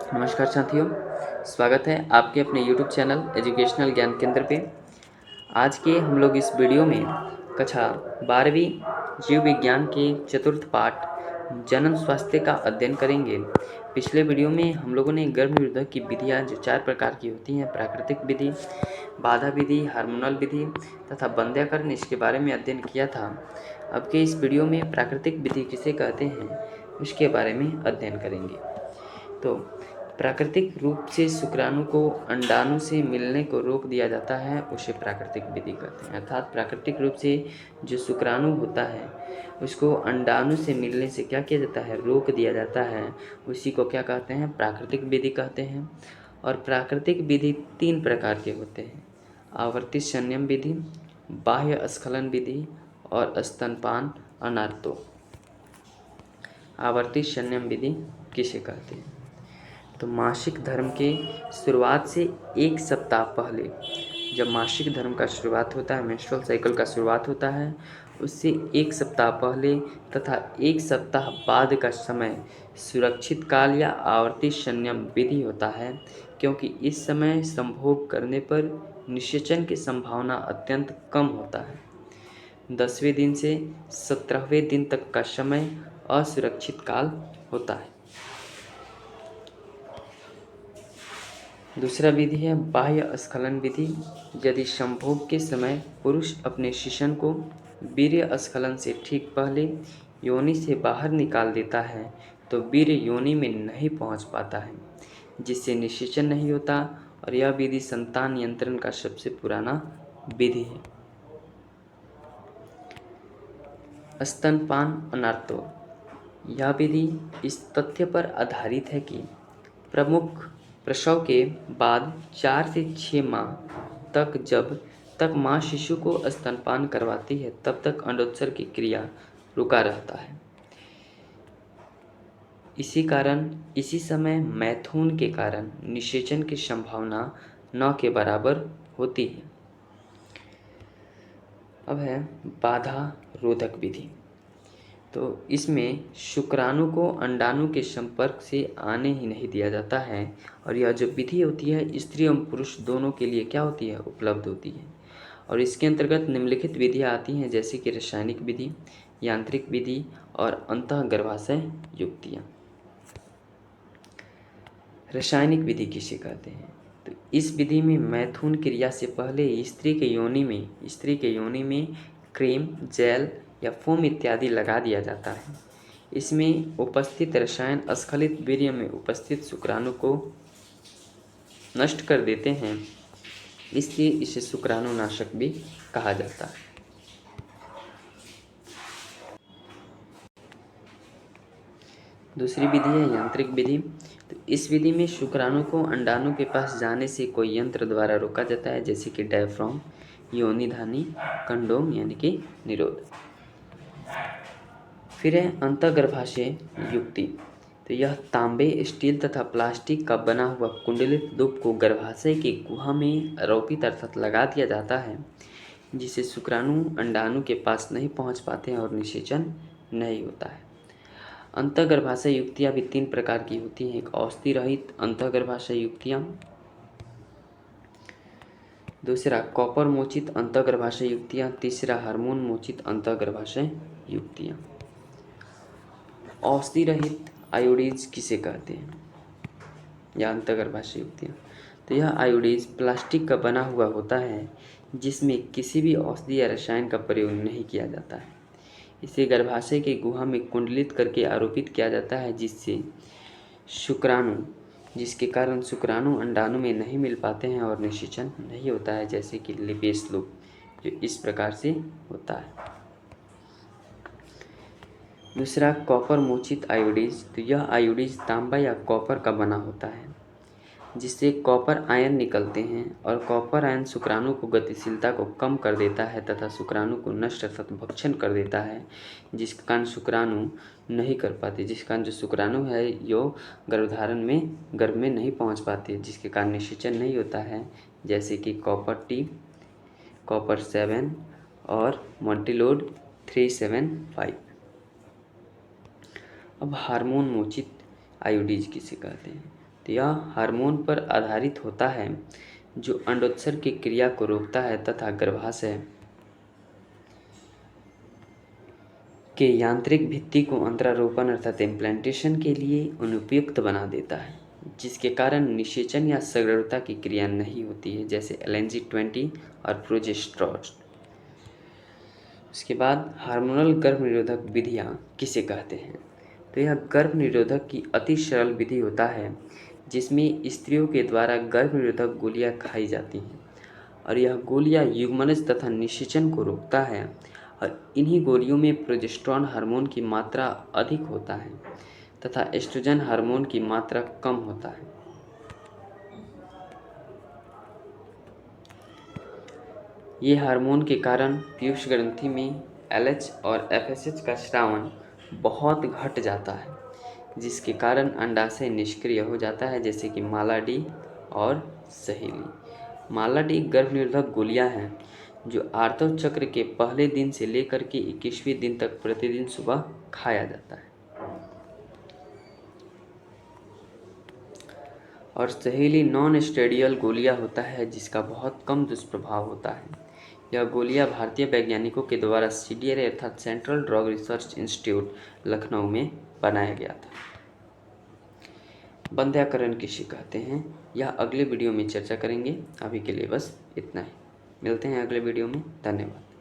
नमस्कार साथियों, स्वागत है आपके अपने YouTube चैनल एजुकेशनल ज्ञान केंद्र पे। आज के हम लोग इस वीडियो में कक्षा 12वीं जीव विज्ञान के चतुर्थ पाठ जनन स्वास्थ्य का अध्ययन करेंगे। पिछले वीडियो में हम लोगों ने गर्भनिरोधक की विधियाँ जो 4 प्रकार की होती हैं, प्राकृतिक विधि, बाधा विधि, हार्मोनल विधि तथा वंध्याकरण, इसके बारे में अध्ययन किया था। अब के इस वीडियो में प्राकृतिक विधि किसे कहते हैं उसके बारे में अध्ययन करेंगे। तो प्राकृतिक रूप से शुक्राणु को अंडाणु से मिलने को रोक दिया जाता है, उसे प्राकृतिक विधि कहते हैं। अर्थात प्राकृतिक रूप से जो शुक्राणु होता है उसको अंडाणु से मिलने से क्या किया जाता है, रोक दिया जाता है। उसी को क्या कहते हैं, प्राकृतिक विधि कहते हैं। और प्राकृतिक विधि 3 प्रकार के होते हैं: आवर्ती संयम विधि, बाह्य स्खलन विधि और स्तनपान अनार्तो। आवर्ती संयम विधि किसे कहते हैं? तो मासिक धर्म के शुरुआत से 1 सप्ताह पहले, जब मासिक धर्म का शुरुआत होता है, मेंस्ट्रुअल साइकिल का शुरुआत होता है, उससे 1 सप्ताह पहले तथा 1 सप्ताह बाद का समय सुरक्षित काल या आवर्ती संयम विधि होता है, क्योंकि इस समय संभोग करने पर निषेचन की संभावना अत्यंत कम होता है। 10वें दिन से 17वें दिन तक का समय असुरक्षित काल होता है। दूसरा विधि है बाह्य स्खलन विधि। यदि संभोग के समय पुरुष अपने शिशन को वीर्य स्खलन से ठीक पहले योनि से बाहर निकाल देता है तो वीर्य योनि में नहीं पहुंच पाता है, जिससे निषेचन नहीं होता, और यह विधि संतान नियंत्रण का सबसे पुराना विधि है। स्तनपान अनार्तो। यह विधि इस तथ्य पर आधारित है कि प्रमुख प्रसव के बाद 4 से 6 माह तक जब तक माँ शिशु को स्तनपान करवाती है तब तक अंडोत्सर्ग की क्रिया रुका रहता है। इसी समय मैथुन के कारण निषेचन की संभावना न के बराबर होती है। अब है बाधा रोधक विधि। तो इसमें शुक्राणु को अंडाणु के संपर्क से आने ही नहीं दिया जाता है, और यह जो विधि होती है स्त्री एवं पुरुष दोनों के लिए क्या होती है, उपलब्ध होती है। और इसके अंतर्गत निम्नलिखित विधियाँ आती हैं, जैसे कि रासायनिक विधि, यांत्रिक विधि और अंतःगर्भाशय युक्तियाँ। रासायनिक विधि किसे कहते हैं? तो इस विधि में मैथुन क्रिया से पहले स्त्री के योनि में क्रीम, जेल या फोम इत्यादि लगा दिया जाता है। इसमें उपस्थित रसायन स्खलित वीर्य में उपस्थित शुक्राणु को नष्ट कर देते हैं, इसलिए इसे शुक्राणुनाशक भी कहा जाता है। दूसरी विधि है यांत्रिक विधि। तो इस विधि में शुक्राणु को अंडाणु के पास जाने से कोई यंत्र द्वारा रोका जाता है, जैसे कि डायफ्राम, योनिधानी, कंडोम यानी कि निरोध। फिर है अंतःगर्भाशय युक्ति। तो यह तांबे, स्टील तथा प्लास्टिक का बना हुआ कुंडलित लूप को गर्भाशय की गुहा में आरोपित अर्थात लगा दिया जाता है, जिससे शुक्राणु अंडाणु के पास नहीं पहुंच पाते हैं और निषेचन नहीं होता है। अंतःगर्भाशय युक्तियाँ भी 3 प्रकार की होती हैं। एक औषधि रहित अंतःगर्भाशय युक्तियाँ, दूसरा कॉपर मोचित अंतःगर्भाशय युक्तियाँ, तीसरा हार्मोन मोचित अंतःगर्भाशय युक्तियाँ। औषधि रहित आयोडीज किसे कहते हैं या अंतःगर्भाशय युक्तियाँ? तो यह आयोडीज प्लास्टिक का बना हुआ होता है, जिसमें किसी भी औषधि या रसायन का प्रयोग नहीं किया जाता है। इसे गर्भाशय की गुहा में कुंडलित करके आरोपित किया जाता है, जिसके कारण शुक्राणु अंडाणु में नहीं मिल पाते हैं और निषेचन नहीं होता है, जैसे कि लिपेस लूप, जो इस प्रकार से होता है। दूसरा कॉपर मोचित आयोडीज। तो यह आयोडीज तांबा या कॉपर का बना होता है, जिससे कॉपर आयन निकलते हैं, और कॉपर आयन शुक्राणु को गतिशीलता को कम कर देता है तथा शुक्राणु को नष्ट अर्थात भक्षण कर देता है, जिसके कारण शुक्राणु नहीं कर पाते, जिसके कारण जो शुक्राणु है यो गर्भधारण में गर्भ में नहीं पहुंच पाते, जिसके कारण निषेचन नहीं होता है, जैसे कि कॉपर टी, कॉपर 7 और मल्टीलोड 375। अब हार्मोन मोचित आयोडीज किसे कहते हैं? तो यह हार्मोन पर आधारित होता है जो अंडोत्सर्ग की क्रिया को रोकता है तथा गर्भाशय के यांत्रिक भित्ति को अंतरारोपण अर्थात इम्प्लांटेशन के लिए अनुपयुक्त बना देता है, जिसके कारण निषेचन या सगर्भता की क्रिया नहीं होती है, जैसे LNG-20 और प्रोजेस्टेरोन। उसके बाद हार्मोनल गर्भ निरोधक विधियाँ किसे कहते हैं? तो यह गर्भ निरोधक की अति सरल विधि होता है जिसमें स्त्रियों के द्वारा गर्भ निरोधक गोलियाँ खाई जाती हैं और यह गोलियाँ युग्मनज तथा निषेचन को रोकता है और इन्हीं गोलियों में प्रोजेस्टेरोन हार्मोन की मात्रा अधिक होता है तथा एस्ट्रोजन हार्मोन की मात्रा कम होता है। ये हार्मोन के कारण पीयूष ग्रंथि में LH और FSH का स्रावन बहुत घट जाता है, जिसके कारण अंडाशय निष्क्रिय हो जाता है, जैसे कि माला डी और सहेली। माला डी गर्भ निरोधक गोलियां हैं जो आर्तव चक्र के पहले दिन से लेकर के 21वें दिन तक प्रतिदिन सुबह खाया जाता है। और सहेली नॉन स्टेरॉयडल गोलियां होता है जिसका बहुत कम दुष्प्रभाव होता है। यह गोलियां भारतीय वैज्ञानिकों के द्वारा CDRA अर्थात central drug research institute Lucknow में बनाया गया था। बंध्याकरण किसे कहते हैं यह अगले वीडियो में चर्चा करेंगे। अभी के लिए बस इतना ही। मिलते हैं अगले वीडियो में। धन्यवाद।